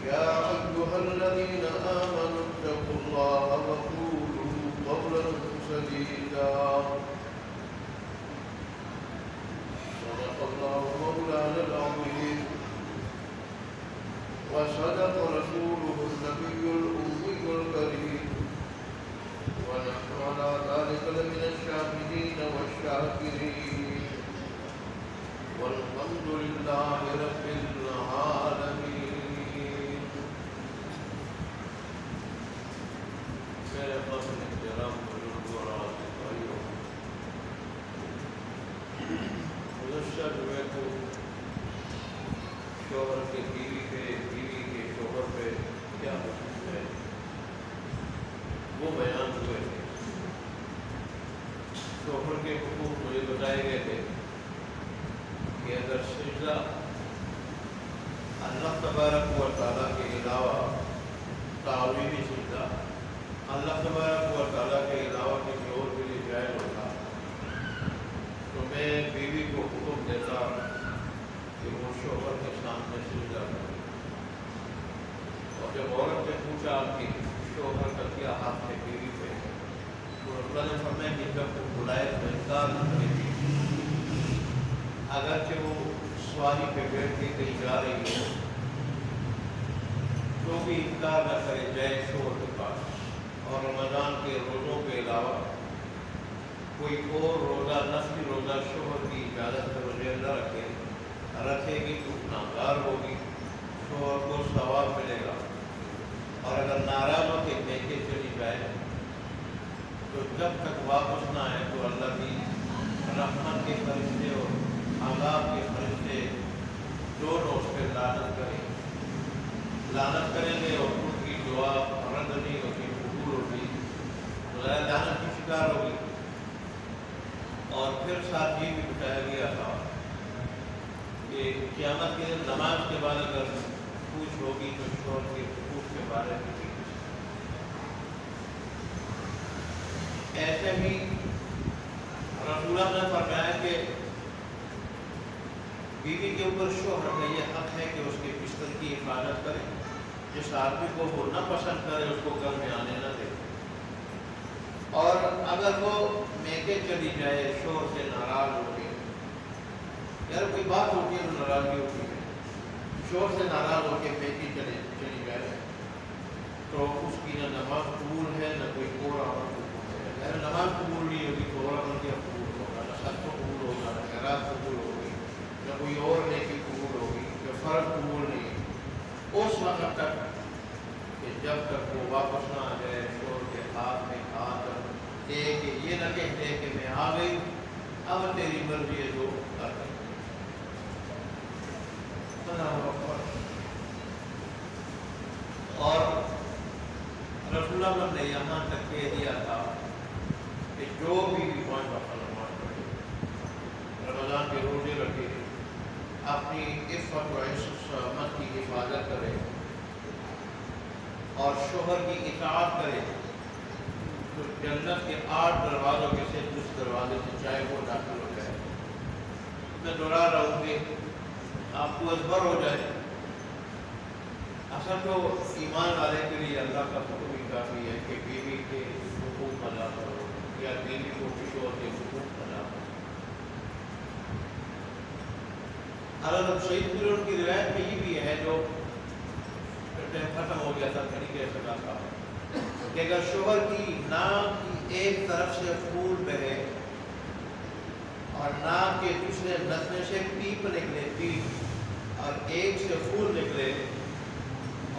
يا أيها الذين آمنوا اتقوا الله وقولوا قولا سديدا صدق الله مولانا العظيم وصدق رسوله النبي الأمي الكريم ونحن على ذلك لمن الشاهدين والشاكرين والحمد لله رب العالمين. میرے قابل احترام بزرگوں اور بھائیوں، گزشتہ جمعے کو شوہر کے بیوی کے شوہر پہ کیا حکم ہے وہ بیان ہوئے تھے. شوہر کے حقوق مجھے بتائے گئے تھے کہ اگر سجدہ اللہ تبارک و تعالیٰ کے علاوہ تعویلی سجدہ اللہ تبارک و تعالیٰ کے علاوہ کسی اور کے لیے جائز ہوتا تو میں بیوی کو حکم دیتا کہ وہ شوہر کے سامنے سجدہ کرے. اور جب عورت نے پوچھا کہ شوہر کا کیا حق ہے بیوی پہ، تو اللہ نے فرمایا کہ جب وہ بلائے تو انکار نہ کرے گی. اگرچہ وہ سواری پہ بیٹھ کے کہیں جا رہی ہو تو بھی انکار نہ کرے جائے شوہر کے پاس. اور رمضان کے روزوں کے علاوہ کوئی اور روزہ نفلی روزہ شوہر کی اجازت پر روزے نہ رکھے گی تو گناہگار ہوگی، شوہر کو ثواب ملے گا. اور اگر ناراض ہو کے میکے چلی جائے تو جب تک واپس نہ آئے تو اللہ کی رحمت کے فرشتے اور عذاب کے فرشتے دونوں اس پہ لعنت کریں گے اور ان کی دعا رد نہیں ہوگی، قبول ہوگی، لعنت کی شکار ہوگی. اور پھر ساتھ یہ بھی بتایا گیا تھا کہ قیامت کے دن نماز کے بعد اگر پوچھ ہوگی تو شوہر کے حقوق کے بارے میں بھی. ایسے ہی رسول اللہ نے فرمایا کہ بیوی کے اوپر شوہر کا یہ حق ہے کہ اس کے بستر کی حفاظت کرے، جس آدمی کو وہ نہ پسند کرے اس کو گھر میں آنے نہ دے. اور اگر وہ میکے چلی جائے شوہر سے ناراض ہو کے، یار کوئی بات ہوتی ہے تو ناراضگی ہوتی ہے، شوہر سے ناراض ہو کے میکے چلی جائے تو اس کی نہ نماز قبول ہے نہ کوئی اور عمل قبول ہے. اگر نماز قبول نہیں ہوگی تو اور عمل کیا قبول ہوگا؟ نہ سچ قبول ہوگا، نہ خیرات قبول ہوگی، نہ کوئی اور نیکی قبول ہوگی، جو فرض قبول نہیں ہے. اس وقت تک کہ جب تک وہ واپس نہ آ جائے شوہر کے ہاتھ میں ہاتھ دے کہ یہ نہ کہتے کہ میں آ گئی اب تیری مرضی ہے جو کر دے. اور رسول اللہ نے یہاں تک کہہ دیا تھا کہ جو بھی پانچ وقت نماز پڑھے، رمضان کے روزے رکھے، اپنی عفت و عصمت کی حفاظت کرے اور شوہر کی اطاعت کرے تو جنت کے 8 دروازوں کے سے جس دروازے سے چاہے وہ داخل ہو جائے. میں دوہرا رہا ہوں کہ آپ کو ازبر ہو جائے. اصل تو ایمان والے کے لیے اللہ کا حکم ہی کافی ہے کہ بیوی کے حقوق ادا کرو یا بیوی کو شوہر کے حقوق ادا کرو. حضرت سعید بن جبیر کی روایت میں یہ بھی ہے جو ختم ہو گیا تھا کہیں کہہ سکا تھا کہ اگر شوہر کی ناک کی ایک طرف سے خون بہے اور ناک کے دوسرے نتنے سے پیپ نکلے اور ایک سے خون نکلے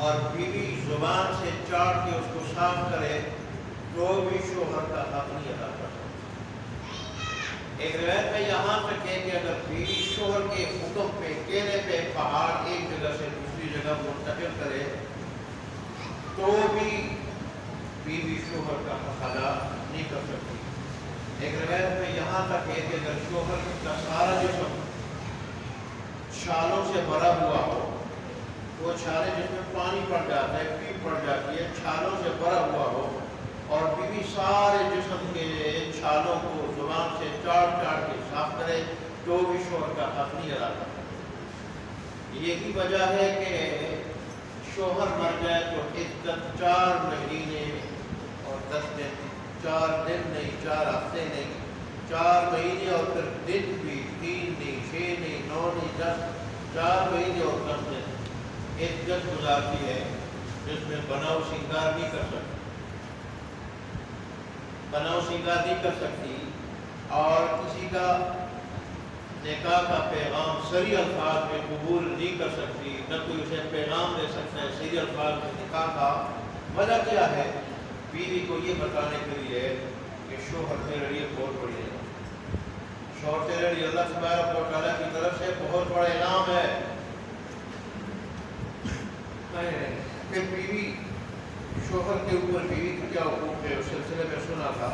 اور بیوی زبان سے چاٹ کے اس کو صاف کرے تو بھی شوہر کا حق نہیں ادا کر سکتا. ایک روایت میں یہاں تک ہے کہ اگر بیوی شوہر کے حکم پہ کہنے پہ پہاڑ ایک جگہ سے دوسری جگہ منتقل کرے تو بھی بیوی شوہر کا حق ادا نہیں کر سکتی. ایک روایت میں یہاں تک ہے کہ اگر شوہر کا سارا جسم چھالوں سے بھرا ہوا ہو، وہ چھالے جس میں پانی پڑ جاتا ہے، پیپ پڑ جاتی ہے، چھالوں سے بھرا ہوا ہو اور بیوی سارے جسم کے چھالوں کو زبان سے چاٹ کے صاف کرے تو بھی شوہر کا حق نہیں ادا کرتا. یہی وجہ ہے کہ شوہر مر جائے تو عدت 4 مہینے اور 10 دن، 4 دن نہیں، 4 ہفتے نہیں، 4 مہینے اور پھر دن بھی 3 نہیں، 6 نہیں، 9 نہیں، 10، 4 مہینے اور 10 دن عدت گزارتی ہے، جس میں بناؤ سنگار نہیں کر سکتی، بناؤ سنگار نہیں کر سکتی، اور کسی کا نکاح کا پیغام صریح الفاظ میں قبول نہیں کر سکتی، نہ کوئی اسے پیغام دے سکتا ہے صریح الفاظ میں نکاح کا۔ وجہ کیا ہے؟ بیوی کو یہ بتانے کے لیے کہ شوہر تیرے لیے بہت بڑی ہے، شوہر تیرے لیے اللہ تبارک و تعالیٰ کی طرف سے بہت بڑا انعام ہے۔ پھر بیوی، شوہر کے اوپر بیوی کو کیا حقوق ہے، اس سلسلے میں سنا تھا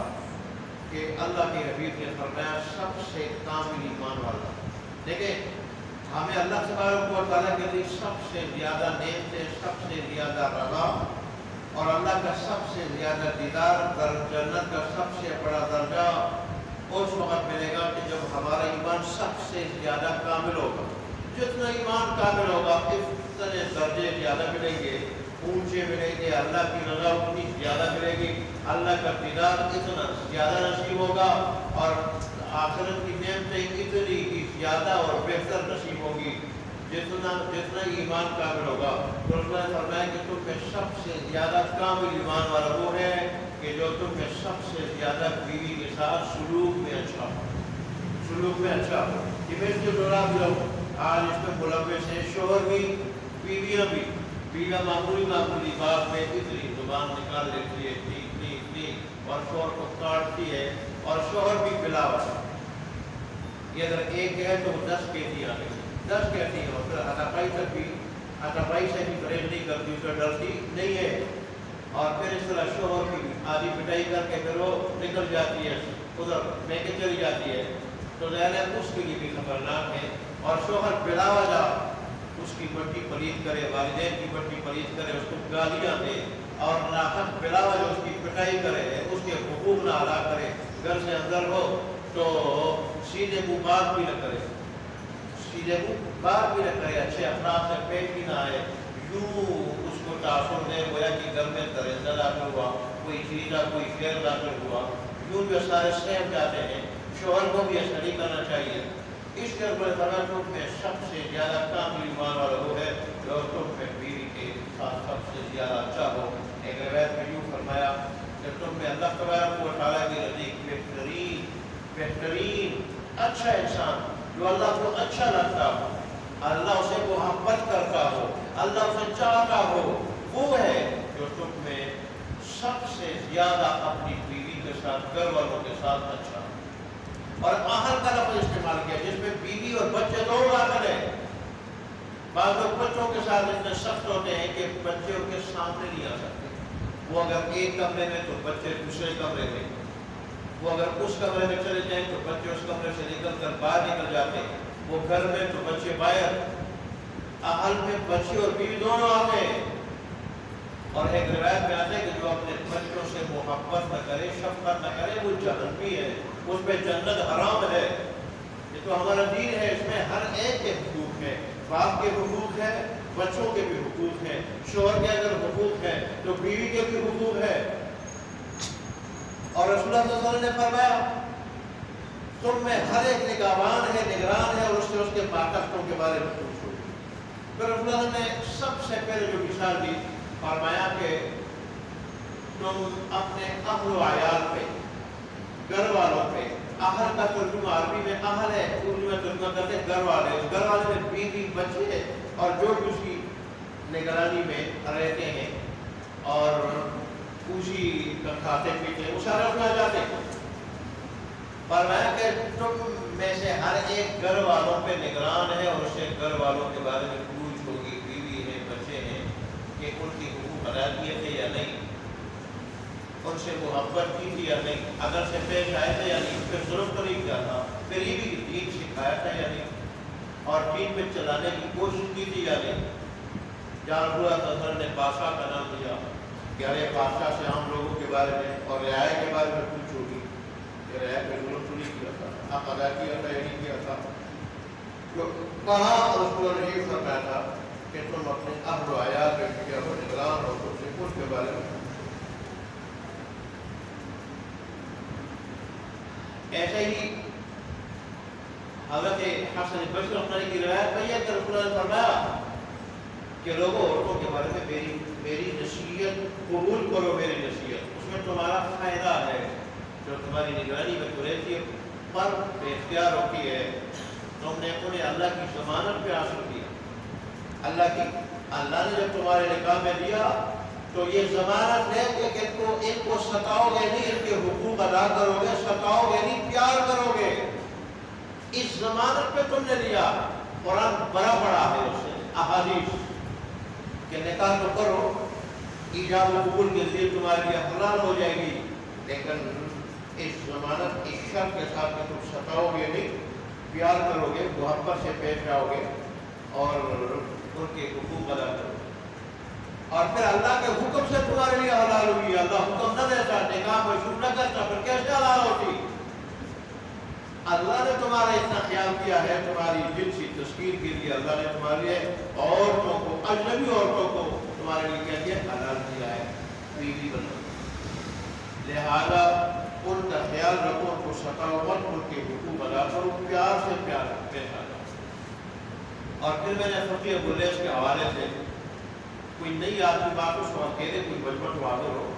کہ اللہ کے حبیب نے فرمایا سب سے کامل ایمان والا، دیکھیں ہمیں اللہ تبارک و تعالیٰ کے لیے سب سے زیادہ نعمتیں، سب سے زیادہ رضا اور اللہ کا سب سے زیادہ دیدار، جنت کا سب سے بڑا درجہ اس وقت ملے گا کہ جب ہمارا ایمان سب سے زیادہ کامل ہوگا۔ جتنا ایمان کامل ہوگا اتنے درجے زیادہ ملیں گے، اونچے ملیں گے، اللہ کی رضا اتنی زیادہ ملے گی، اللہ کا دیدار اتنا زیادہ نصیب ہوگا، اور آخرت کی نعمتیں اتنی ہی زیادہ اور بہتر نصیب ہوگی جتنا ایمان کامل ہوگا۔ تو اللہ نے فرمایا کہ تم میں سب سے زیادہ کامل ایمان والا وہ ہے کہ جو تم میں سب سے زیادہ بیوی کے ساتھ سلوک میں اچھا ہو، سلوک میں اچھا ہو۔ یہ میں جو ڈولا بھی ہوں آج اس میں ملوث ہے، شوہر بھی بیویاں بھی، بیویاں معمولی بات میں اتنی زبان نکال لیتی ہے ٹھیک اور شوہر کو کاٹتی ہے، اور شوہر بھی بلا وجہ، یہ اگر ایک ہے تو 10 کہتی ہے، 10 کہتی ہے، اور پھر ہاتھاپائی سے بھی پرہیز نہیں کرتی، اسے ڈرتی نہیں ہے، اور پھر اس طرح شوہر کی آدھی پٹائی کر کے پھر وہ نکل جاتی ہے ادھر میں کے چلی جاتی ہے، تو ظاہر ہے اس کے لیے بھی خطرناک ہے۔ اور شوہر بلا وجہ اس کی مٹی پلید کرے، والدین کی مٹی پلید کرے، اس کو گالیاں دے اور ناحق بلا وجہ اس کی پٹائی کرے، اس کے حقوق نہ ادا کرے، گھر سے اندر ہو تو سیدھے منہ بات بھی نہ کرے، سیدھے منہ بات بھی نہ کرے، اچھے اخلاق سے پیش بھی نہ آئے، یوں اس کو تاثر دے گویا کہ گھر میں درندہ داخل ہوا، کوئی چیزہ کوئی شیر داخل ہوا، یوں جو سارے سہم جاتے ہیں۔ شوہر کو بھی ایسا نہیں کرنا چاہیے۔ اس کے اوپر تم میں سب سے زیادہ کامل ایمان والا وہ ہے جو تم میں بیوی کے ساتھ سب سے زیادہ اچھا ہو۔ ایک روایت میں یوں فرمایا کہ تم میں اللہ تبارک و تعالیٰ کی نزدیک بہترین اچھا انسان جو اللہ کو اچھا لگتا ہو، اللہ اسے محبت کرتا ہو، اللہ اسے چاہتا ہو، وہ ہے جو تم میں سب سے زیادہ اپنی بیوی کے ساتھ، گھر والوں کے ساتھ اچھا ہو۔ اور اہل کا لفظ استعمال کیا جس میں بیوی اور بچے دونوں داخل ہیں۔ بعض لوگ بچوں کے ساتھ اتنے سخت ہوتے ہیں کہ بچے ان کے سامنے نہیں آ سکتے، وہ اگر ایک کمرے میں تو بچے دوسرے کمرے میں، وہ اگر اس کمرے میں چلے جائیں تو بچے اس کمرے سے نکل کر باہر نکل جاتے ہیں، وہ گھر میں تو بچے باہر۔ اہل میں بچے اور بیوی دونوں آتے ہیں۔ اور ایک روایت میں آتا ہے کہ جو اپنے بچوں سے محبت نہ کرے، شفقت نہ کرے، وہ جہنمی ہے، اس پہ جنت حرام ہے۔ یہ تو ہمارا دین ہے، اس میں ہر ایک کے حقوق ہے، باپ کے حقوق ہیں، بچوں کے بھی حقوق ہیں، شوہر کے اگر حقوق ہیں تو بیوی کے بھی حقوق ہے۔ اور رسول اللہ صلی اللہ علیہ وسلم نے فرمایا تم میں ہر ایک نگہبان ہے، نگران ہے، اور اس کے ماتحتوں کے بارے میں پوچھو۔ پھر رسول اللہ نے سب سے پہلے جو مثال دی، فرمایا کہ تم اپنے اہل و عیال پہ، گھر والوں پہ، اہل کا ترجمہ عربی میں اہل ہے، اردو میں ترجمہ کرتے ہیں گھر والے، اس گھر والے میں بیوی بچے اور جو بھی اس کی نگرانی میں رہتے ہیں اور اسی کا کھاتے پیتے ہیں، وہ سارے اپنا جاتے ہیں۔ فرمایا کہ تم میں سے ہر ایک گھر والوں پہ نگران ہے اور اسے گھر والوں کے بارے میں پوچھ ہوگی، بیوی ہے، بچے ہیں، کہ ان کی حقوق ادا کیے تھے یا نہیں، ان سے محبت کی تھی یا نہیں، اگر سے پیش آئے تھے یا نہیں، پھر ظلم تو نہیں کیا تھا، پھر یہ بھی دین سکھایا تھا یا نہیں، اور دین پہ چلانے کی کوشش کی تھی یا نہیں۔ جہاں رسول اللہ صلی اللہ علیہ وسلم نے بادشاہ کا نام دیا کہ ارے بادشاہ سے عام لوگوں کے بارے میں اور رعایا کے بارے میں پوچھو گی کہ رعایا پہ ظلم تو نہیں کیا تھا، حق ادا کیا تھا یا نہیں کیا تھا۔ کہاں رسول اللہ نے یہ فرمایا تھا کہ تم اپنے اہل و عیال بیٹھے ہو نگران ہو تو اسے ان کے بارے میں ایسے ہی حضرت حسن بصری رحمۃ اللہ کی روایت میں یہ کہ رسول اللہ نے فرمایا کہ لوگوں عورتوں کے بارے میں میری نصیحت قبول کرو، میری نصیحت اس میں تمہارا فائدہ ہے، جو تمہاری نگرانی میں تو رہتی ہے پر بے اختیار ہوتی ہے، تم نے انہیں اللہ کی ضمانت پہ حاصل کیا، اللہ نے جب تمہارے نکاح میں دیا تو یہ ضمانت ہے کہ ان کو ستاؤ گے نہیں، ان کے حقوق ادا کرو گے، ستاؤ گے نہیں، پیار کرو گے، اس ضمانت پہ تم نے لیا۔ قرآن بڑا بڑا ہے اس سے احادیث کہ نکاح تو کرو، ایجاب و قبول کے ذریعے تمہارے لیے حلال ہو جائے گی، لیکن اس ضمانت اس شرط کے ساتھ کہ تم ستاؤ گے نہیں، پیار کرو گے، محبت سے پیش آؤ گے اور ان کے حقوق ادا کرو گے۔ اور پھر اللہ کے حکم سے تمہارے لیے حلال ہوگی، اللہ حکم نہ دیتا، نکاح مشروع نہ کرتا، پھر کیسے حلال ہوتی؟ اللہ نے تمہارا اتنا خیال کیا ہے، تمہاری جنسی تسکین کے لیے اللہ نے تمہارے لیے عورتوں کو، اجنبی عورتوں کو تمہارے لیے کیا کیا؟ حلال کیا ہے، بیوی بنا۔ لہذا ان کا خیال رکھو، ان کو ستاؤ مت، ان کے حقوق ادا کرو، پیار سے پیار پیش آ جاؤ۔ اور پھر میں نے فقیہ ابو لیث کے حوالے سے کوئی نئی آدمی بات اس کو کہہ دے، کوئی مجمع حاضر ہو،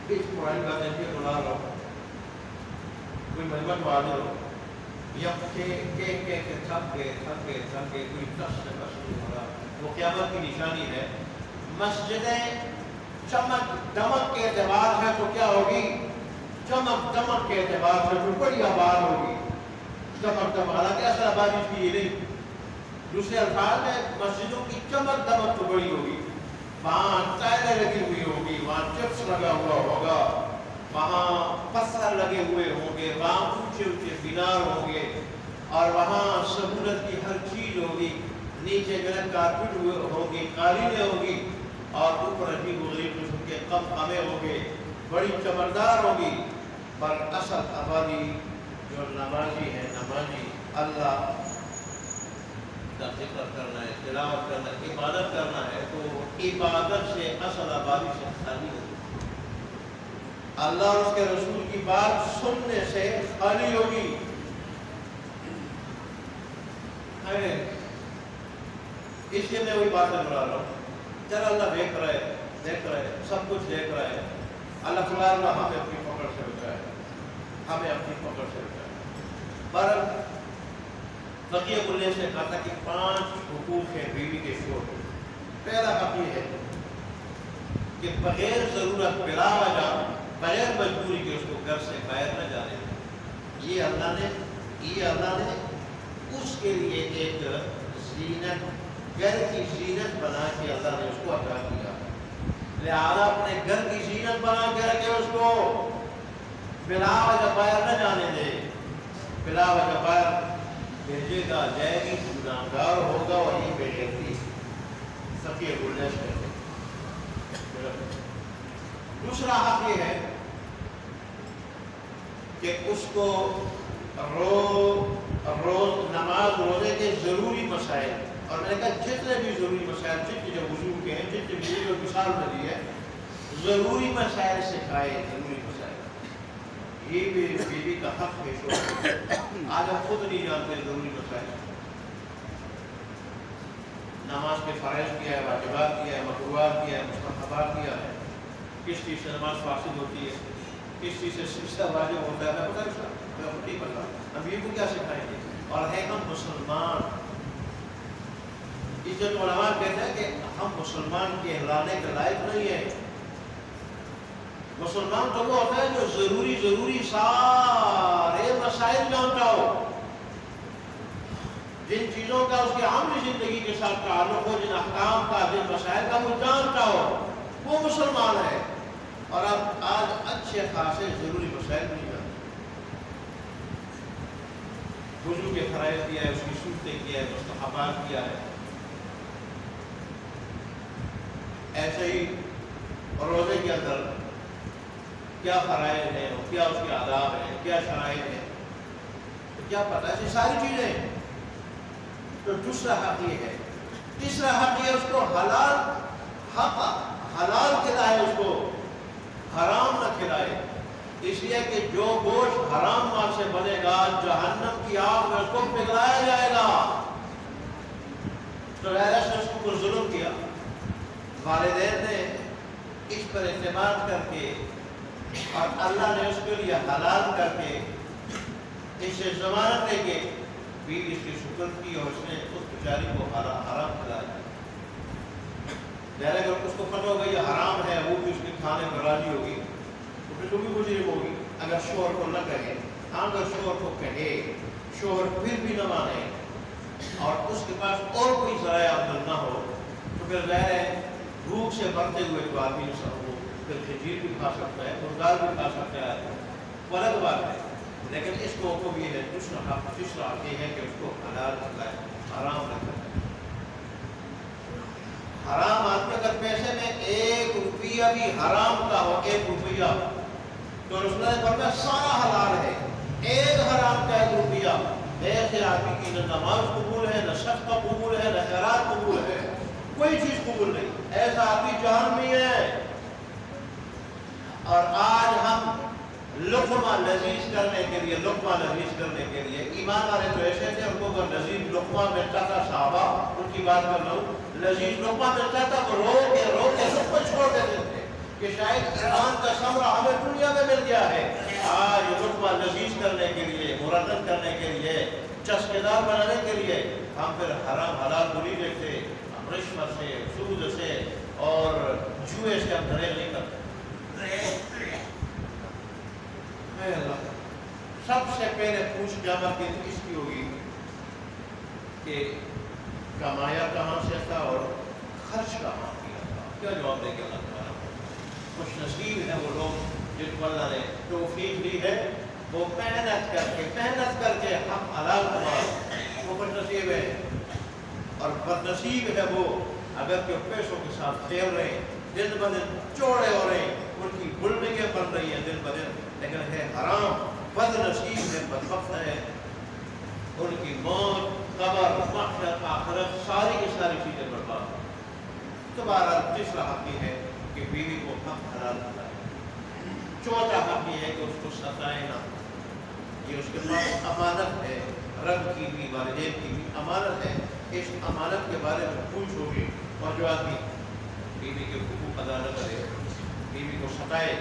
اس پرانی باتیں پھر بنا لو، کوئی مجمع حاضر ہو یا کہ تھک گئے کوئی کس سے کس نہیں ہو رہا، وہ قیامت کی نشانی ہے۔ مسجدیں چمک دمک کے اعتبار ہے تو کیا ہوگی؟ چمک دمک کے اعتبار سے تو بڑی آباد ہوگی، چمک دمک، حالانکہ اصل آبادی کی یہ نہیں، دوسرے الفاظ میں مسجدوں کی چمک دمک تو بڑی ہوگی، وہاں ٹائلیں لگی ہوئی ہوگی، وہاں چپس لگا ہوا ہوگا، وہاں پتھر لگے ہوئے ہوں گے، وہاں اونچے اونچے مینار ہوں گے، اور وہاں سہولت کی ہر چیز ہوگی، نیچے جو ہے کارپیٹ ہوگی، قالینیں ہوگی، اور اوپر عجیب و غریب قسم کے خمے ہوں گے، بڑی چمکدار ہوگی، پر اصل آبادی جو نمازی ہے، نمازی اللہ کا ذکر کرنا ہے، تلاوت کرنا ہے، عبادت کرنا ہے، تو عبادت سے اصل آبادی سے خالی ہوگی، اللہ اور اس کے رسول کی بات سننے سے خالی ہوگی۔ اس لیے میں وہی باتیں بنا رہا ہوں، چل اللہ دیکھ رہے سب کچھ دیکھ رہا ہے، اللہ تعالیٰ ہمیں اپنی پکڑ سے بچائے، ہمیں اپنی پکڑ سے بچائے۔ پر فقیہ ابو لیث نے کہا تھا کہ 5 حقوق ہیں بیوی کے شوہر۔ پہلا حق یہ ہے کہ بغیر ضرورت، بلا وجہ، بغیر مجبوری کے اس کو گھر سے باہر نہ جانے دیں۔ یہ اللہ نے اس کے لیے ایک زینت، گھر کی زینت بنا کے اللہ نے اس کو عطا کیا، لہذا اپنے گھر کی زینت بنا کے رکھے، اس کو بلا وجہ باہر نہ جانے دے، بلا وجہ باہر بھیجے گا، جائے گی، گناہگار ہوگا، وہی بے غیرتی فقیہ ابو لیث کہتے ہیں۔ دوسرا حق یہ ہے کہ اس کو روز نماز روزے کے ضروری مسائل، اور میں نے کہا جتنے بھی ضروری مسائل، جتنے جو وضو کے ہیں، جتنے بھی جو مثال میں دی ہے، ضروری مسائل سکھائے، ضروری مسائل، یہ بھی بیوی کا حق ہے شوہر۔ آج ہم خود نہیں جانتے ضروری مسائل، نماز کے فرائض کیا ہے، واجبات کیا ہے، مکروہات کیا ہے، مستحبات کیا ہے، کس چیز سے نماز فاسد ہوتی ہے، کس چیز سے سجدہ واجب ہوتا ہے، میں نہیں پتا، ہم یہ کو کیا سکھائیں گے؟ اور ہے ہم مسلمان، عزت علماء کہتے ہیں کہ ہم مسلمان کہلانے کے لائق نہیں ہیں۔ مسلمان تو وہ ہوتا ہے جو ضروری سارے مسائل جانتا ہو، جن چیزوں کا اس کی عاملی زندگی کے ساتھ تعلق ہو، جن احکام کا، جن مسائل کا وہ جانتا ہو، وہ مسلمان ہے۔ اور اب آج اچھے خاصے ضروری مسائل نہیں جانتے، وضو کے فرائض کیا ہے، اس کی سنتیں کیا ہے، مستحبات کیا ہے، ایسے ہی روزے کے اندر کیا فرائض ہیں، کیا اس کے آداب ہیں، کیا شرائط ہیں، تو کیا پتہ، ایسی ساری چیزیں۔ تو دوسرا حق یہ ہے تیسرا حق یہ اس کو حلال حق حلال کھلائے، اس کو حرام نہ کھلائے، اس لیے کہ جو گوشت حرام مال سے بنے گا جہنم کی آگ میں اس کو پگھلایا جائے گا۔ تو ایسے اس کو کچھ ظلم کیا، والدین نے اس پر اعتماد کر کے اور اللہ نے اس کے لیے حلال کر کے اس سے ضمانت لے کے بیوی اس کی شکر کی اور اس نے اس بیچاری کو حرام کھلایا۔ اگر اس کو پتہ ہوگا یہ حرام ہے، وہ بھی اس کے کھانے پر راضی ہوگی تو پھر تو بھی مجرم ہوگی۔ اگر شوہر کو نہ کہے، اگر شوہر کو کہے، شوہر پھر بھی نہ مانے اور اس کے پاس اور کوئی ذرائع آمدن نہ ہو تو پھر ظاہر ہے بھوک سے مرتے ہوئے تو آدمی انسان ہو پھر کھجور بھی کھا سکتا ہے، مردار بھی کھا سکتا ہے، وہ الگ بات ہے۔ لیکن اس کو حکم یہ ہے، تیسرا حق یہ ہے کہ اس کو حلال کھلائے، حرام نہ کھلائے۔ حرام آدمی اگر پیسے میں 1 روپیہ بھی حرام کا ہو، 1 روپیہ، تو رسول اللہ نے فرمایا سارا حلال ہے، 1 حرام کا 1 روپیہ، ایسے آدمی کی نہ نماز قبول ہے، نہ صدقہ قبول ہے، نہ خیرات قبول ہے، کوئی چیز قبول نہیں، ایسا آدمی جہنمی ہے۔ اور آج ہم لقمہ لذیذ کرنے کے لیے ایمان والے تو ایسے تھے، ان کو اگر لذیذ لقمہ ملتا تھا، صحابہ ان کی بات کر رہا ہوں، لذیذ لقمہ ملتا تھا وہ رو کے لقمہ چھوڑ دیتے تھے کہ شاید ایمان کا ثمرہ ہمیں دنیا میں مل گیا ہے۔ آج لقمہ لذیذ کرنے کے لیے، مرتب کرنے کے لیے، چسکیدار بنانے کے لیے ہم پھر حرام حلال کو نہیں دیکھتے، ہم رشوت سے، سود سے اور جوئے سے ہم دھڑے نہیں کرتے۔ سب سے پہلے پوچھ جمع کی اس کی ہوگی کہ کمایا کہاں سے تھا اور خرچ کہاں کیا تھا؟ کیا جواب دے کے اللہ تعالیٰ؟ خوش نصیب ہے وہ لوگ جن کو اللہ نے توفیق دی ہے، وہ محنت کر کے ہم حلال کمائے، وہ خوش نصیب ہے۔ اور بد نصیب ہے وہ اگر کہ پیسوں کے ساتھ کھیل رہے ہیں، دن بدن چوڑے ہو رہے ہیں، ان کی بلڈنگیں بن رہی ہیں دن بدن، لیکن ہے حرام، بد نصیب ہے، بدبخت ہے، ان کی موت، قبر، محشر، آخرت، ساری کی ساری چیزیں برباد۔ تو بہرحال تیسرا حق یہ ہے کہ بیوی کو حق حلال کھلائے۔ چوتھا حق یہ ہے کہ اس کو ستائے نہ، یہ اس کے پاس امانت ہے، رب کی بھی، والدین کی بھی امانت ہے، اس امانت کے بارے میں پوچھو گے، اور جو آدمی بیوی کے حقوق ادا نہ کرے، بیوی کو ستائے،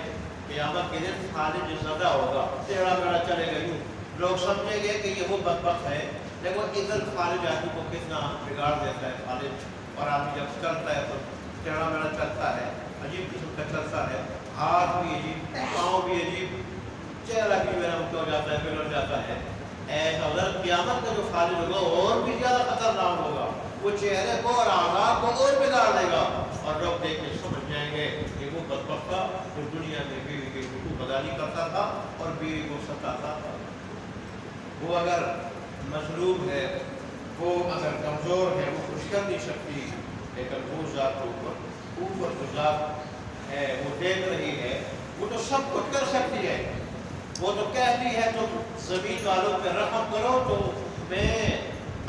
قیامت کے دن خالد زدہ ہوگا، ٹیڑھا میڑھا چلے گا، یوں لوگ سمجھیں گے کہ یہ وہ بدبخت ہے، لیکن ادھر خالد آدمی کو کتنا بگاڑ دیتا ہے خالد، اور آدمی جب چلتا ہے تو ٹیڑھا میڑھا چلتا ہے، عجیب قسم کا چلتا ہے، ہاتھ بھی عجیب، پاؤں بھی عجیب، چہرہ بھی میرا ہو جاتا ہے، بگڑ جاتا ہے۔ ایسا ادھر قیامت کا جو خالد ہوگا اور بھی زیادہ خطرناک ہوگا، وہ چہرے کو اور اعضاء کو اور بگاڑ دے گا، اور لوگ دیکھ کے سمجھ جائیں گے کہ وہ بدبخت تھا جو دنیا میں بیوی کے حقوق ادا نہیں کرتا تھا اور بیوی کو ستاتا تھا۔ وہ اگر مظلوم ہے، وہ اگر کمزور ہے، وہ کچھ کر نہیں سکتی، لیکن وہ ذات اوپر جو ذات ہے وہ دیکھ رہی ہے، وہ تو سب کچھ کر سکتی ہے، وہ تو کہتی ہے تم زمین والوں پہ رحم کرو تو میں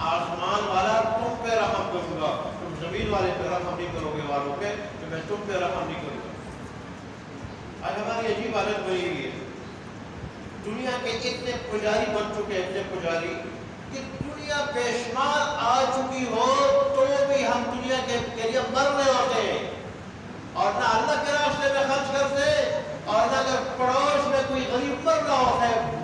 آسمان والا تم پہ رحم کروں گا، تم زمین والے پہ رحم نہیں کرو گے والوں پہ تو میں تم پہ رحم نہیں کروں گا۔ آج ہماری عجیب حالت بنی ہوئی ہے، دنیا کے اتنے پجاری بن چکے، اتنے پجاری کہ دنیا بے شمار آ چکی ہو تو بھی ہم دنیا کے لیے مر رہے ہوتے ہیں، اور نہ اللہ کے راستے میں خرچ کرتے، اور نہ اگر پڑوس میں کوئی غریب مر رہا ہوتا ہے،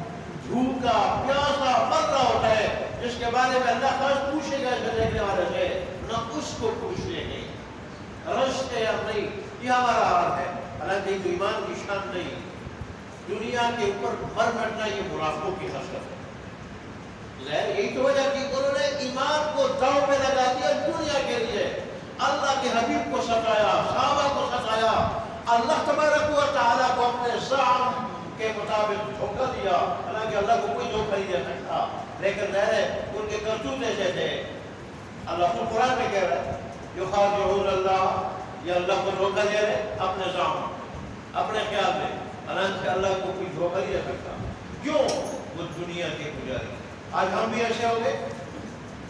بھوکا پیاسا مر رہا ہوتا ہے، جس کے بارے میں اللہ خاص پوچھے گا دیکھنے والے سے، نہ اس کو پوچھتے ہیں رشتے یا نہیں۔ یہ ہمارا حال ہے، حالانکہ یہ ایمان کی شان نہیں، دنیا کے اوپر مر مٹنا یہ منافقوں کی خصلت ہے۔ یہی تو وجہ کہ انہوں نے ایمان کو داؤ پہ لگا دیا دنیا کے لیے، اللہ کے حبیب کو ستایا، صحابہ کو ستایا، اللہ تبارک و تعالیٰ کو اپنے زعم کے مطابق دھوکہ دیا، حالانکہ اللہ کو کوئی دھوکہ نہیں دے سکتا، لیکن ظاہر ہے ان کے کرتوت ایسے تھے۔ اللہ خود قرآن میں کہہ رہا ہے یخادعون اللہ، یہ اللہ کو دھوکہ دے رہے اپنے زعم، اپنے خیال میں، حالانکہ اللہ کو کوئی دھوکہ نہیں دے سکتا۔ کیوں؟ وہ دنیا کے پجاری۔ آج ہم بھی ایسے ہو گئے،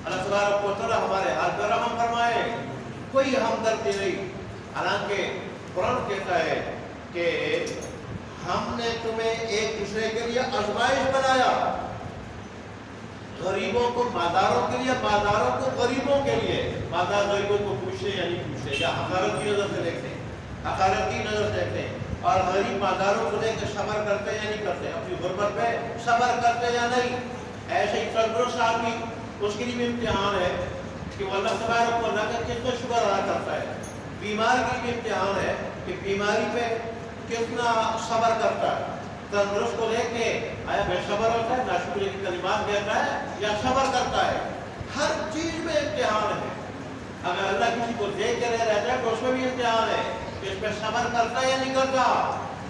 اللہ تبارک و تعالیٰ ہمارے حال پر رحم فرمائے. کوئی ہمدردی نہیں. حالانکہ قرآن کہتا ہے کہ ہم نے تمہیں ایک دوسرے کے لیے آزمائش بنایا. غریبوں کو مالداروں کے لیے، مالداروں کو غریبوں کے لیے. مالدار غریبوں کو پوچھتے یا نہیں پوچھتے، یا حقارت کی نظر سے دیکھتے ہیں، حقارت کی نظر سے دیکھتے ہیں. اور غریب مالداروں کو دیکھ کے صبر کرتے یا نہیں کرتے، اپنی غربت پہ صبر کرتے یا نہیں. ایسے ہی تندرست آدمی، اس کے لیے بھی امتحان ہے کہ وہ اللہ تبارک و تعالیٰ کا کتنا شکر ادا کرتا ہے. بیمار کے لیے امتحان ہے کہ بیماری پہ کتنا صبر کرتا ہے. تندرست کو دیکھ کے آیا بے صبر ہوتا ہے، ناشکری کی کلمات کہتا ہے یا صبر کرتا ہے. ہر چیز میں امتحان ہے. اگر اللہ کسی کو دیکھ کے رہتا ہے تو اس میں بھی امتحان ہے کہ اس پہ صبر کرتا ہے یا نہیں کرتا.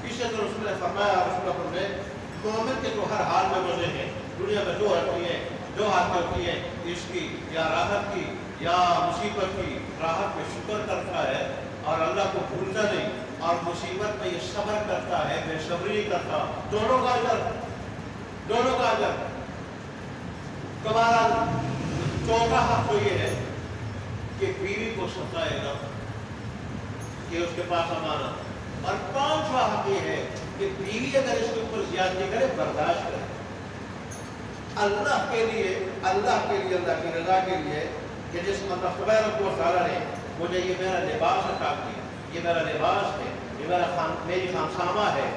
اس سے تو رسول نے فرمایا، رسول اللہ نے مومن کے تو ہر حال میں مزے ہیں. دنیا میں جو ہوتی ہے، جو حالت ہوتی ہے، اس کی یا راحت کی یا مصیبت کی، راحت پہ شکر کرتا ہے اور اللہ کو بھولتا نہیں، اور مصیبت میں یہ صبر کرتا ہے، بے صبری نہیں کرتا. دونوں کا اجر، دونوں کا اجر. تمہارا چوتھا حق تو یہ ہے کہ بیوی کو ستائے گا کہ اس کے پاس امانت. اور پانچواں حق یہ ہے کہ بیوی اگر اس کے اوپر زیادتی کرے برداشت کرے. اللہ کے لیے، اللہ کے لیے، اللہ کی رضا کے لیے کہ جس اللہ تبارک و تعالیٰ نے مجھے یہ میرا لباس عطا کیا، یہ میرا لباس ہے، یہ میری خانسامہ ہے،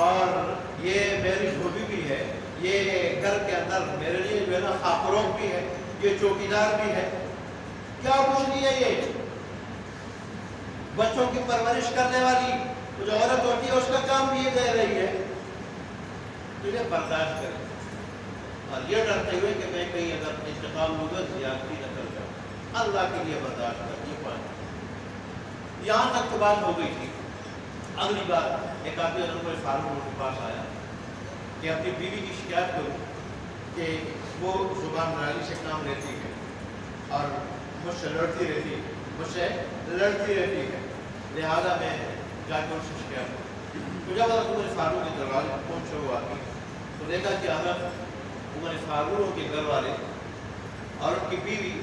اور یہ میری دھوبی بھی ہے، یہ گھر کے اندر میرے لیے جو ہے نا خاکروک بھی ہے، یہ چوکیدار بھی ہے. کیا کچھ نہیں ہے یہ. بچوں کی پرورش کرنے والی جو عورت ہوتی ہے اس کا کام بھی یہ دے رہی ہے. تجھے برداشت کرے اور یہ ڈرتے ہوئے کہ میں کہیں اگر انتقام ہوگا زیادتی نہ کر جاؤں. اللہ کے لیے برداشت کر. یہ پوائنٹ یہاں تک تو بات ہو گئی تھی. اگلی بات، ایک آدمی عمر فاروق کے پاس آیا کہ اپنی بیوی کی شکایت کروں کہ وہ زبان نالی سے کام لیتی ہے اور مجھ سے لڑتی رہتی ہے، مجھ سے لڑتی رہتی ہے، لہذا میں جا کے ان سے شکایت کروں. تو جب عمر فاروق کے دروازے پہنچے ہوا آدمی تو دیکھا کہ حضرت عمر فاروق کے گھر والے اور ان کی بیوی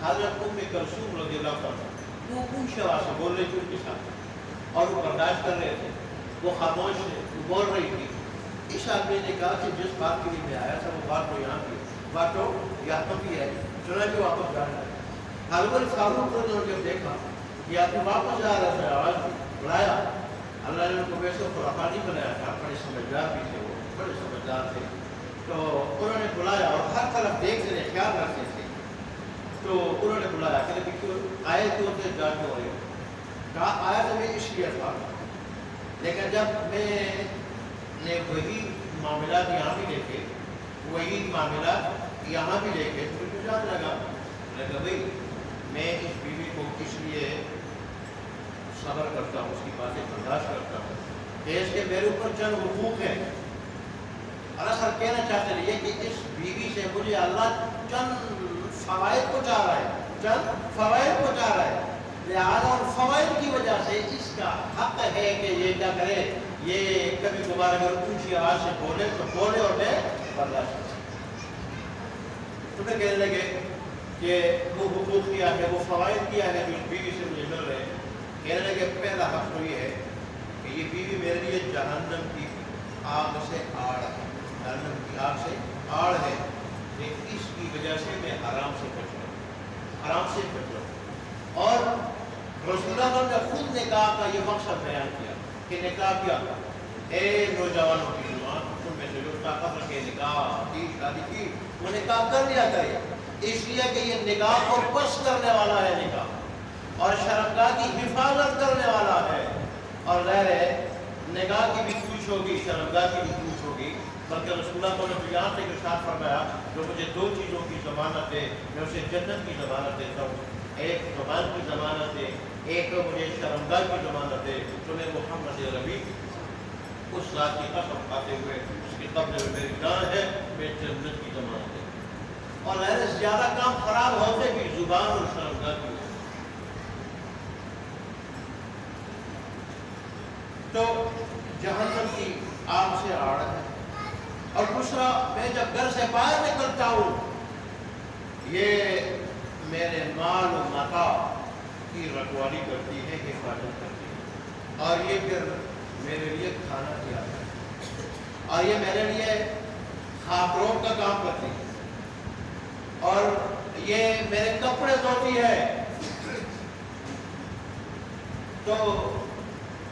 حضرت ام کلثوم رضی اللہ عنہ وہ اونچی آواز سے بول رہی تھی ان کے ساتھ، اور وہ برداشت کر رہے تھے. وہ خاموش تھے، وہ بول رہی تھی. اس آدمی نے کہا کہ جس بات کے لیے میں آیا تھا وہ بات تو یہاں کی، بات تو یہاں پر بھی ہے، چنانچہ واپس جا رہا ہے. عمر فاروق نے جب دیکھا کہ آدمی واپس جا رہا تھا، آواز بلایا. اللہ نے ان کو ویسے خرافانی بنایا تھا، بڑے سمجھدار بھی تھے، وہ بڑے سمجھدار تھے. تو انہوں نے بلایا اور ہر طرف دیکھتے رہے، خیال رکھتے تھے. تو انہوں نے بلایا کہ کیوں آئے تو ان سے جان ہو رہے. کہا آیا تو میں اس لیے تھا، لیکن جب میں نے وہی معاملات یہاں بھی دیکھے، وہی معاملات یہاں بھی دیکھے تو مجھے جان لگا بھائی میں اس بیوی کو اس لیے صبر کرتا ہوں، اس کی باتیں برداشت کرتا ہوں کہ اس کے میرے اوپر چند حقوق ہیں. اور اصل کہنا چاہتے ہیں کہ اس بیوی سے مجھے اللہ چند فوائد پہنچا رہا ہے، چند فوائد پہنچا رہا ہے. لہٰذا اور فوائد کی وجہ سے اس کا حق ہے کہ یہ کیا کرے، یہ کبھی دوبارہ اگر اونچی آواز سے بولے تو بولے اور میں برداشت کروں. تو میں کہنے لگے کہ وہ حقوق کیا ہے، وہ فوائد کیا ہے جو اس بیوی سے مجھے مل رہے ہیں. کہنے لگے پہلا حق تو یہ ہے کہ یہ بیوی میرے لیے جہنم کی آگ سے آڑ ہے، جہنم کی آگ سے آڑ ہے. لیکن اس کی وجہ سے میں آرام سے بچ رہا ہوں، آرام سے بچ رہا ہوں. اور رسول اللہ نے خود نکاح کا یہ مقصد بیان کیا کہ نکاح کیا، اے نوجوانوں کی جوان تم میں سے جو طاقت رکھے نکاح کی شادی کی وہ نکاح کر لیا کرے، اس لیے کہ یہ نکاح کو پس کرنے والا ہے نکاح، اور شرمگاہ کی حفاظت کرنے والا ہے. اور ظاہر ہے نکاح کی بھی پوچھ ہوگی، شرمگاہ کی بھی پوچھ ہوگی. بلکہ رسول اللہ نے یہاں سے ارشاد فرمایا جو مجھے دو چیزوں کی ضمانت دے میں اسے جنت کی ضمانت دیتا ہوں، ایک زبان کی ضمانت دے، ایک مجھے شرمگاہ کی ضمانت دے. تو میں محمد ربی اس ذات کی قسم کھاتے ہوئے اس کی قبر میں میری جان ہے، میں جنت کی ضمانت دے. اور ظاہر زیادہ کام خراب ہوتے بھی زبان اور شرمگاہ کی. تو جہنم کی آگ سے آڑ ہے. اور دوسرا، میں جب گھر سے باہر نکلتا ہوں یہ میرے مال و متا کی رکھوالی کرتی ہے، حفاظت کرتی ہے، اور یہ پھر میرے لیے کھانا تیار کرتی ہے، اور یہ میرے لیے خاکروب کا کام کرتی ہے، اور یہ میرے کپڑے دھوتی ہے۔ تو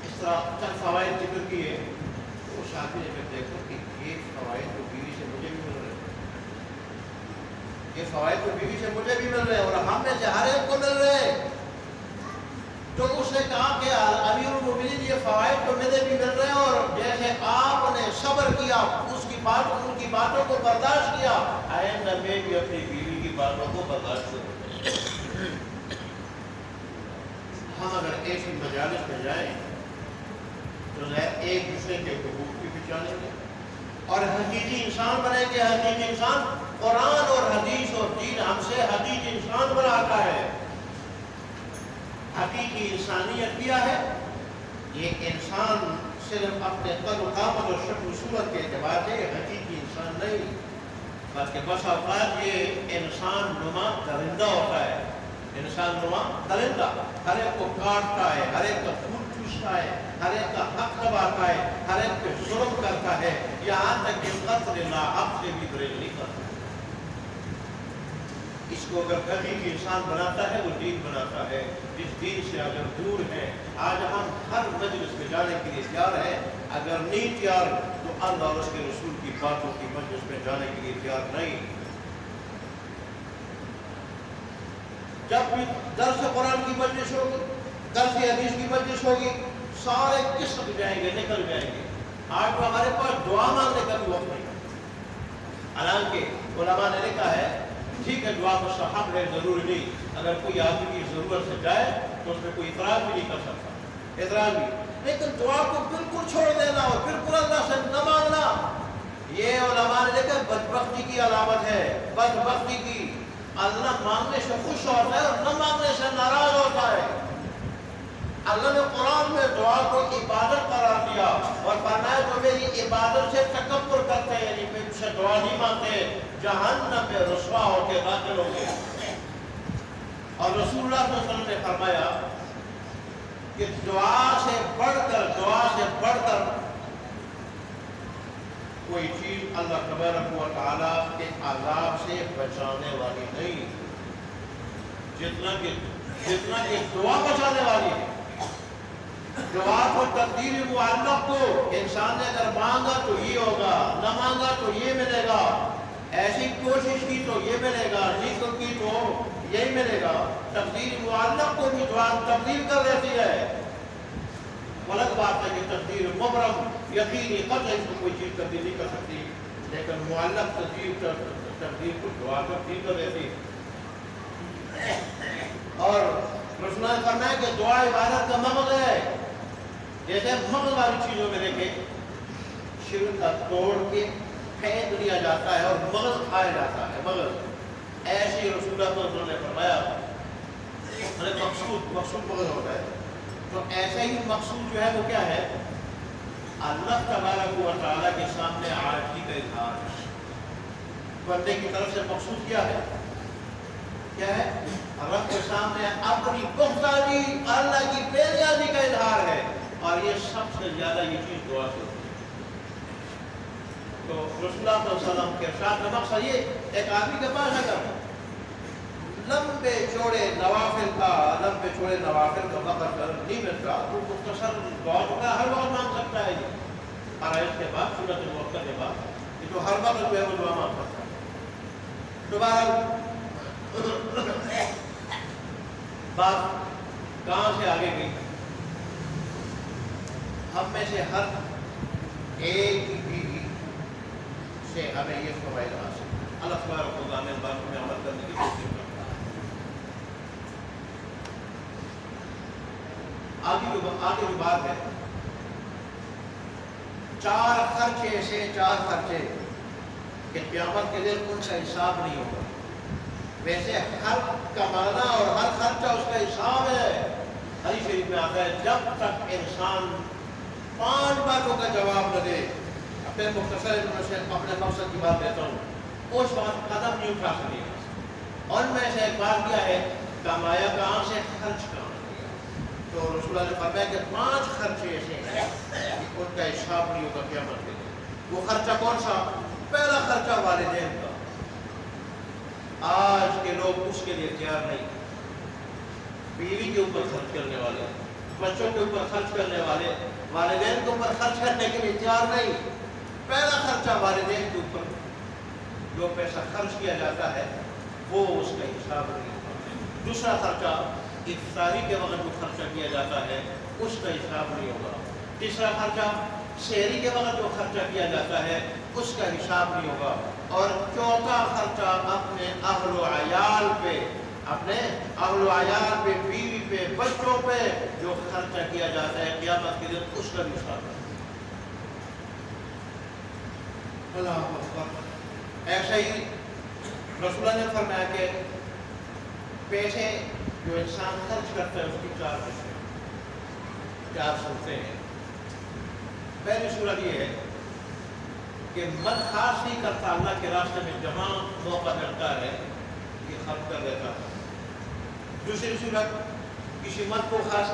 اس طرح چند فوائد ذکر کیے، تو اس آدمی نے پھر دیکھا کہ یہ فوائد تو بیوی سے مجھے بھی مل رہے ہیں، یہ فوائد تو بیوی سے مجھے بھی مل رہے ہیں، اور ہم میں سے ہر ایک کو مل رہے ہیں۔ تو اس نے کہا کہ امیر المومنین یہ فوائد تو مجھے بھی مل رہے ہیں، اور جیسے آپ نے صبر کیا، اس کی بات ان کی باتوں کو برداشت کیا، آئندہ میں بھی اپنی بیوی کی باتوں کو برداشت کروں۔ ہم اگر ایسی مجالس میں جائیں تو ایک دوسرے کے حقوق بھی پہچانیں گے اور حقیقی انسان بنیں گے۔ حقیقی انسان قرآن اور حدیث اور دین ہم سے حقیقی انسان بناتا ہے۔ حقیقی انسانیت کیا ہے؟ یہ انسان صرف اپنے قد و قامت اور شکل و صورت کے اعتبار سے حقیقی انسان نہیں، بلکہ بس اوقات یہ انسان نما درندہ ہوتا ہے۔ انسان نما درندہ ہر ایک کو کاٹتا ہے، ہر ایک کا خون چوستا ہے، ہر ایک کا حق دباتا ہے، ہر ایک پہ ظلم کرتا ہے، یہاں تک کہ قتل لاحق سے بھی گریز نہیں کرتا۔ اس کو اگر حقیقی انسان بناتا ہے وہ دین بناتا ہے۔ جس دین سے اگر دور ہے، آج ہم ہر مجلس میں جانے کے لیے تیار ہیں، اگر نہیں تیار تو اللہ اور اس کے رسول کی باتوں کی مجلس میں جانے کے لیے تیار نہیں۔ جب بھی درس قرآن کی مجلس ہوگی، درس حدیث کی مجلس ہوگی، سارے کسک جائیں گے، نکل جائیں گے۔ آج تو ہمارے پاس دعا مانگنے کا بھی وقت نہیں۔ حالانکہ علماء نے لکھا ہے ٹھیک ہے دعا مستحب ہے، ضروری نہیں، اگر کوئی آدمی کی ضرورت سے جائے تو اس میں کوئی اعتراض بھی نہیں کر سکتا، اعتراض بھی، لیکن دعا کو بالکل چھوڑ دینا اور بالکل اللہ سے نہ مانگنا، یہ علماء نے لکھا بدبختی کی علامت ہے، بدبختی کی۔ اللہ مانگنے سے خوش ہوتا ہے اور نہ مانگنے سے ناراض ہوتا ہے۔ اللہ نے قرآن میں دعا کو عبادت قرار دیا اور فرمایا جو میری عبادت سے تکبر کرتے ہیں، یعنی مجھ سے دعا نہیں مانگتے، جہنم میں رسوا ہو کے داخل ہوں گے۔ اور رسول اللہ صلی اللہ علیہ وسلم نے فرمایا کہ دعا سے بڑھ کر کوئی چیز اللہ تبارک و تعالیٰ کے عذاب سے بچانے والی نہیں، جتنا کہ دعا بچانے والی ہے۔ دعا کو تقدیر معلق کو انسان نے اگر مانگا تو یہ ہوگا، نہ مانگا تو یہ ملے گا، ایسی کوشش کی تو یہ ملے گا، نہیں کی تو یہی ملے گا۔ تقدیر معلق کو بھی دعا تبدیل کر دیتی ہے۔ غلط بات ہے کہ تقدیر مبرم یقینی قطعی کو کوئی چیز تبدیل نہیں کر سکتی، لیکن معلق تقدیر کو دعا تبدیل کر دیتی۔ اور رسول نے فرمایا کہ دعا عبادت کا مغز ہے، جیسے مغز والی چیزوں میں دیکھیں شرک کا توڑ کے پھینک دیا جاتا ہے اور مغز کھایا جاتا ہے، مغز ایسے رسول اللہ صلی اللہ علیہ وسلم نے فرمایا مقصود مغز ہوتا ہے، تو ایسا ہی مقصود جو ہے وہ کیا ہے؟ اللہ تبارک و تعالیٰ کے سامنے عاجزی کا اظہار۔ بندے کی طرف سے مقصود کیا ہے؟ کیا ہے؟ رب کے سامنے اپنی پختگی، اللہ کی بے نیازی کا اظہار ہے، اور یہ سب سے زیادہ یہ چیز دعا سے ہوتی ہے۔ تو رسول اللہ صلی اللہ علیہ وسلم کے ارشاد کا مقصد یہ ایک آدمی کے پاس اگر لمبے چوڑے نوافل کا وقت نہیں ملتا تو مختصر دعا کا ہر وقت مانگ سکتا ہے، فرائض کے بعد، سنت موقع کے بعد، یہ تو ہر وقت جو ہے وہ دعا مانگ سکتا ہے۔ دوبارہ بات کہاں سے آگے گئی؟ ہم میں سے ہر ایک بیوی سے ہمیں یہ فوائد حاصل، اللہ تبارک و تعالیٰ نے باتوں میں عمل کرنے کی کوشش کرتا ہے۔ آگے جو بات ہے، چار خرچے کہ قیامت کے دن ان کا حساب نہیں ہوگا۔ ویسے ہر کمانا اور ہر خرچہ اس کا حساب ہے۔ حدیث شریف میں آتا ہے جب تک انسان 5 باتوں کا جواب نہ دے، اپنے مختصر سے اپنے مقصد کی بات دیتا ہوں، اس وقت قدم نہیں اٹھا سکے۔ ان میں سے ایک بات کیا ہے کمایا کہاں سے خرچ کہاں کیا تو رسول اللہ نے فرمایا کہ 5 خرچے ایسے ہیں کہ ان کا حساب نہیں ہوگا قیامت کے دن وہ خرچہ کون سا پہلا خرچہ والدین کا آج کے لوگ اس کے لیے تیار نہیں بیوی کے اوپر خرچ کرنے والے بچوں کے اوپر خرچ کرنے والے والدین کے اوپر خرچ کرنے کے لیے تیار نہیں پہلا خرچہ والدین کے اوپر جو پیسہ خرچ کیا جاتا ہے وہ اس کا حساب نہیں ہوگا دوسرا خرچہ افطاری کے وقت جو خرچہ کیا جاتا ہے اس کا حساب نہیں ہوگا تیسرا خرچہ سحری کے وقت جو خرچہ کیا جاتا ہے اس کا حساب نہیں ہوگا اور چوتھا خرچہ اپنے اہل و عیال پہ بیوی پہ بچوں پہ جو خرچہ کیا جاتا ہے قیامت کے دن اس کا بھی حساب ہے اللہ اکبر ایسا ہی رسول اللہ نے فرمایا کہ پیسے جو انسان خرچ کرتا ہے اس کی 4 صورتیں ہیں پہلی صورت یہ ہے کہ من خاص نہیں کرتا اللہ کے راستے میں جہاں موقع ملتا ہے یہ خرچ کر دیتا ہے دوسری صورت کسی مت کو خاص کر